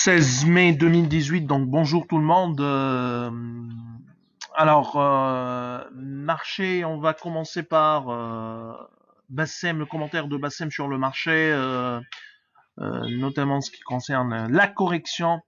16 mai 2018, donc bonjour tout le monde. Marché, on va commencer par Bassem, le commentaire de Bassem sur le marché, notamment ce qui concerne la correction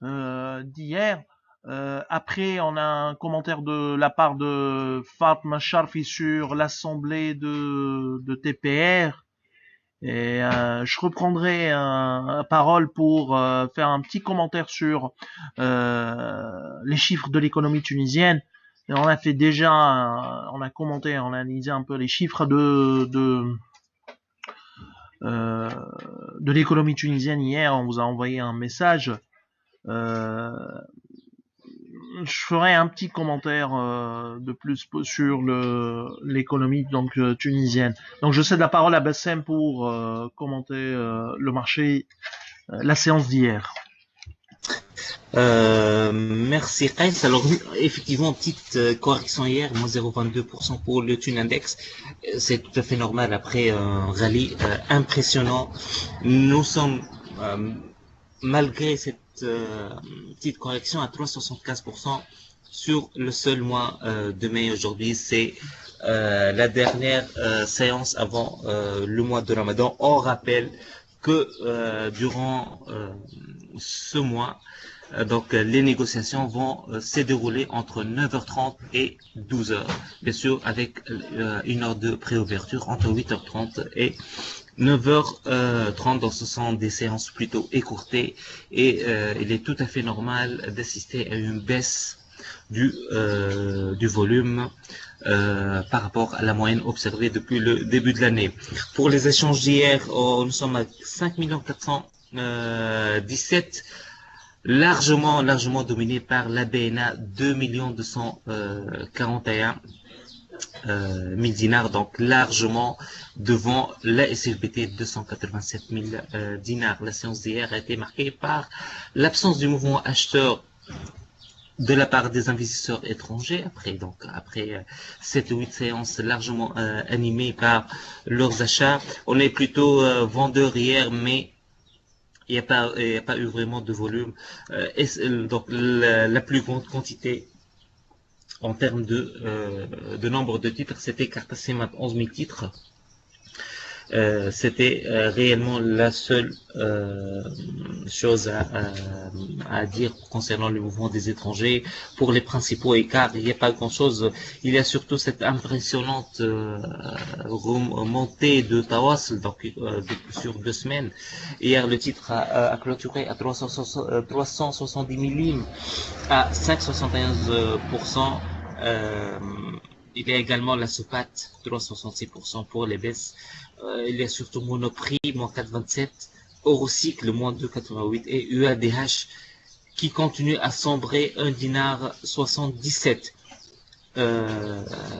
d'hier. Après, on a un commentaire de la part de Fatma Sharfi sur l'assemblée de TPR. Et je reprendrai la parole pour faire un petit commentaire sur les chiffres de l'économie tunisienne. Et on a fait déjà, on a commenté, on a analysé un peu les chiffres de l'économie tunisienne hier. On vous a envoyé un message. Euh, je ferai un petit commentaire de plus sur l'économie tunisienne. Donc je cède la parole à Bassem pour commenter le marché, la séance d'hier. Merci Kais. Alors effectivement, petite correction hier, moins 0,22% pour le Tune Index. C'est tout à fait normal après un rallye impressionnant. Nous sommes, malgré cette petite correction, à 3,75% sur le seul mois de mai. Aujourd'hui, c'est la dernière séance avant le mois de Ramadan. On rappelle que durant ce mois, donc les négociations vont se dérouler entre 9h30 et 12h. Bien sûr, avec une heure de préouverture entre 8h30 et 9h30. Donc ce sont des séances plutôt écourtées et il est tout à fait normal d'assister à une baisse du volume par rapport à la moyenne observée depuis le début de l'année. Pour les échanges d'hier, nous sommes à 5 417 largement dominé par la BNA, 2 241 000 dinars, donc largement devant la SFBT, 287 000 dinars. La séance d'hier a été marquée par l'absence du mouvement acheteur de la part des investisseurs étrangers, après 7 ou 8 séances largement animées par leurs achats. On est plutôt vendeur hier, mais il n'y a pas eu vraiment de volume. Donc la plus grande quantité en termes de nombre de titres, c'était Cartacémat, 11 000 titres. C'était réellement la seule chose à dire concernant le mouvement des étrangers. Pour les principaux écarts, il n'y a pas grand-chose. Il y a surtout cette impressionnante montée de Tawassel, donc sur 2 semaines. Hier, le titre a clôturé à 370 000 lignes, à 5,71%. Il y a également la SOPAT, 366% pour les baisses. Il y a surtout Monoprix, moins 4,27, Eurocycle, moins 2,88 et UADH qui continue à sombrer 1 dinar 77.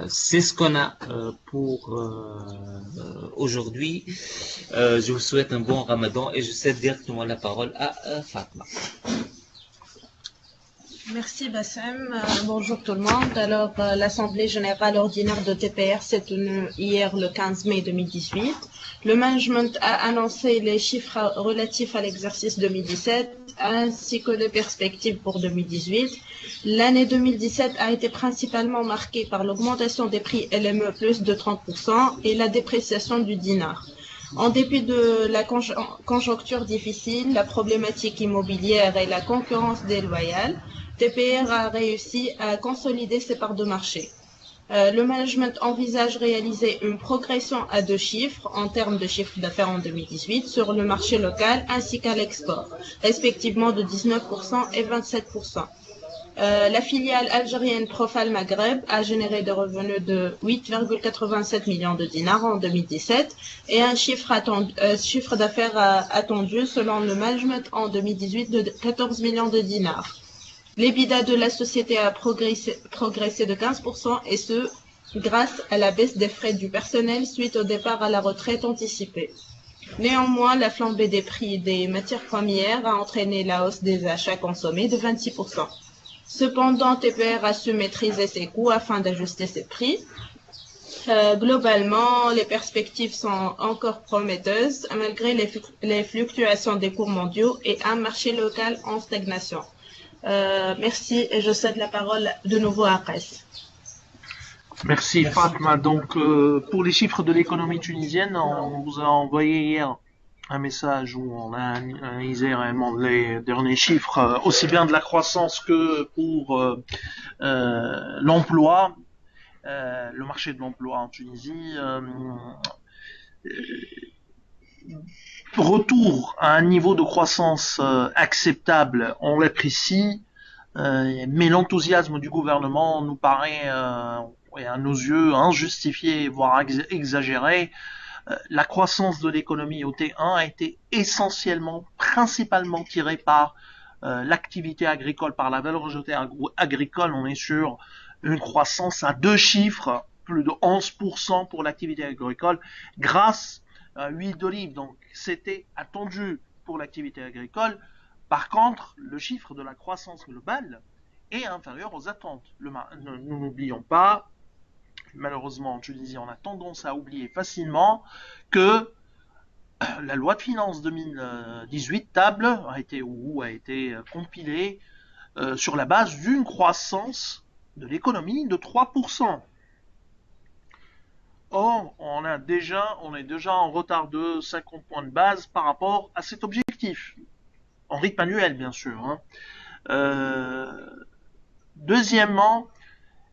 C'est ce qu'on a pour aujourd'hui. Je vous souhaite un bon Ramadan et je cède directement la parole à Fatma. Merci Bassem. Bonjour tout le monde. Alors, l'Assemblée générale ordinaire de TPR s'est tenue hier le 15 mai 2018. Le management a annoncé les chiffres relatifs à l'exercice 2017 ainsi que les perspectives pour 2018. L'année 2017 a été principalement marquée par l'augmentation des prix LME plus de 30% et la dépréciation du dinar. En dépit de la conjoncture difficile, la problématique immobilière et la concurrence déloyale, TPR a réussi à consolider ses parts de marché. Le management envisage réaliser une progression à 2 chiffres en termes de chiffre d'affaires en 2018 sur le marché local ainsi qu'à l'export, respectivement de 19% et 27%. La filiale algérienne Profal Maghreb a généré des revenus de 8,87 millions de dinars en 2017 et un chiffre d'affaires attendu selon le management en 2018 de 14 millions de dinars. L'EBITDA de la société a progressé de 15% et ce, grâce à la baisse des frais du personnel suite au départ à la retraite anticipée. Néanmoins, la flambée des prix des matières premières a entraîné la hausse des achats consommés de 26%. Cependant, TPR a su maîtriser ses coûts afin d'ajuster ses prix. Globalement, les perspectives sont encore prometteuses malgré les fluctuations des cours mondiaux et un marché local en stagnation. Merci et je cède la parole de nouveau à Qais. Merci Fatma. Donc pour les chiffres de l'économie tunisienne, on vous a envoyé hier un message où on a analysé réellement les derniers chiffres, aussi bien de la croissance que pour l'emploi, le marché de l'emploi en Tunisie. Retour à un niveau de croissance acceptable, on l'apprécie, mais l'enthousiasme du gouvernement nous paraît, à nos yeux, injustifié, voire exagéré. La croissance de l'économie au T1 a été principalement tirée par l'activité agricole, par la valeur ajoutée agricole. On est sur une croissance à 2 chiffres, plus de 11% pour l'activité agricole, grâce à l'huile d'olive. Donc c'était attendu pour l'activité agricole. Par contre, le chiffre de la croissance globale est inférieur aux attentes. Nous n'oublions pas, malheureusement en Tunisie, on a tendance à oublier facilement que la loi de finances 2018 a été compilée sur la base d'une croissance de l'économie de 3%. Or, on est déjà en retard de 50 points de base par rapport à cet objectif, en rythme annuel bien sûr. Deuxièmement,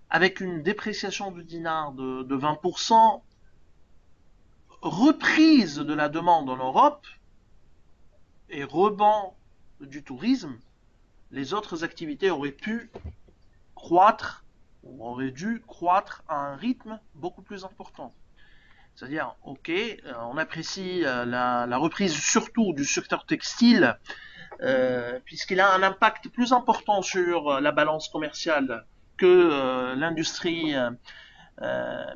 avec une dépréciation du dinar de 20%, reprise de la demande en Europe et rebond du tourisme, les autres activités auraient pu croître, ou auraient dû croître à un rythme beaucoup plus important. C'est-à-dire, ok, on apprécie la reprise surtout du secteur textile, puisqu'il a un impact plus important sur la balance commerciale que l'industrie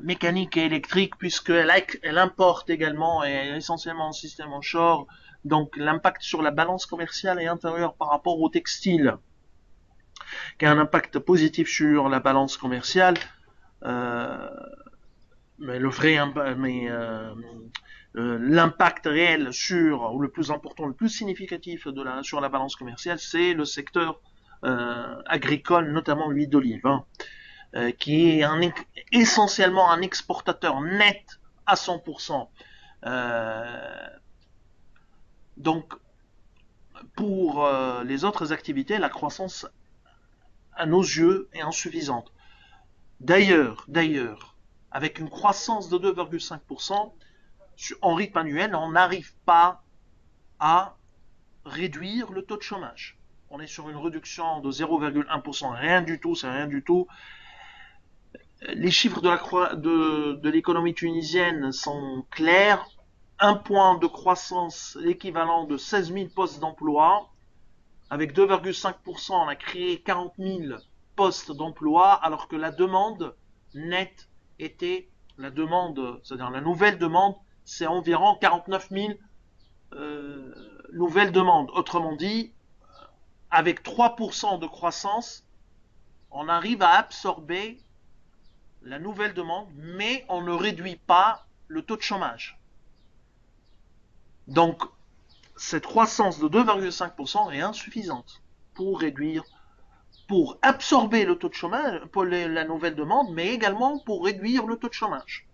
mécanique et électrique, puisqu'elle importe également et essentiellement en système offshore. Donc l'impact sur la balance commerciale est inférieur par rapport au textile, qui a un impact positif sur la balance commerciale. Mais l'impact réel ou le plus important, le plus significatif sur la balance commerciale, c'est le secteur agricole, notamment l'huile d'olive, qui est essentiellement un exportateur net à 100%. Donc, pour les autres activités, la croissance, à nos yeux, est insuffisante. D'ailleurs, avec une croissance de 2,5% en rythme annuel, on n'arrive pas à réduire le taux de chômage. On est sur une réduction de 0,1%, rien du tout, c'est rien du tout. Les chiffres de l'économie tunisienne sont clairs. Un point de croissance, l'équivalent de 16 000 postes d'emploi. Avec 2,5%, on a créé 40 000 postes d'emploi, alors que la demande nette était, c'est-à-dire la nouvelle demande, c'est environ 49 000 nouvelles demandes. Autrement dit, avec 3% de croissance, on arrive à absorber la nouvelle demande, mais on ne réduit pas le taux de chômage. Donc, cette croissance de 2,5% est insuffisante pour absorber le taux de chômage, pour la nouvelle demande, mais également pour réduire le taux de chômage.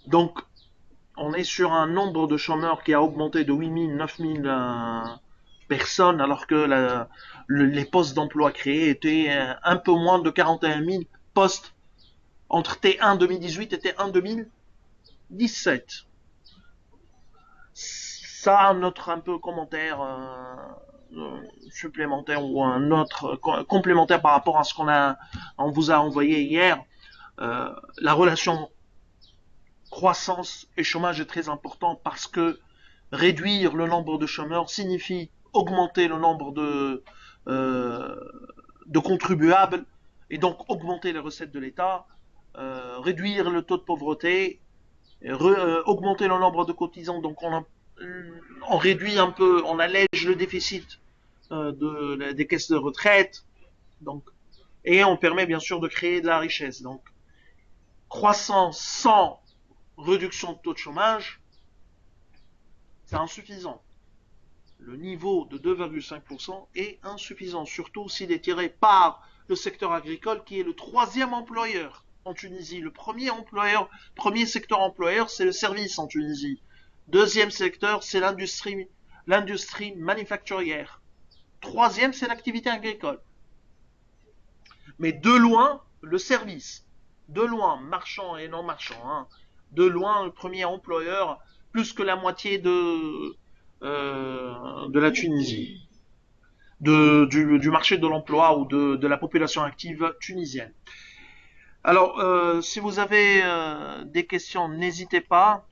Donc, on est sur un nombre de chômeurs qui a augmenté de 8 000, 9 000 personnes, alors que les postes d'emploi créés étaient un peu moins de 41 000 postes entre T1 2018 et T1 2017. Ça, notre un peu commentaire supplémentaire ou un autre complémentaire par rapport à ce on vous a envoyé hier. La relation croissance et chômage est très important parce que réduire le nombre de chômeurs signifie augmenter le nombre de contribuables et donc augmenter les recettes de l'État, réduire le taux de pauvreté, augmenter le nombre de cotisants, donc on réduit un peu, on allège le déficit des caisses de retraite, donc, et on permet bien sûr de créer de la richesse. Donc, croissance sans réduction de taux de chômage, c'est insuffisant. Le niveau de 2,5% est insuffisant, surtout s'il est tiré par le secteur agricole qui est le troisième employeur en Tunisie. Le premier secteur employeur, c'est le service en Tunisie. Deuxième secteur, c'est l'industrie manufacturière. Troisième, c'est l'activité agricole. Mais de loin, le service. De loin, marchand et non marchand. Hein. De loin, le premier employeur, plus que la moitié de la Tunisie. Du marché de l'emploi ou de la population active tunisienne. Alors, si vous avez des questions, n'hésitez pas.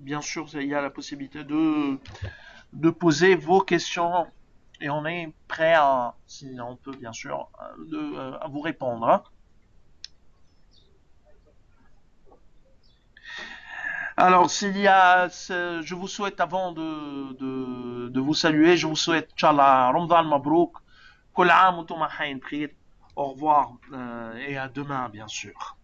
Bien sûr, il y a la possibilité de poser vos questions et on est prêt à, si on peut bien sûr, à vous répondre. Hein. Alors, je vous souhaite avant de vous saluer, je vous souhaite, Inch'Allah, Ramadan Mabrouk, Kol Aam wa Antum Khair. Au revoir et à demain, bien sûr.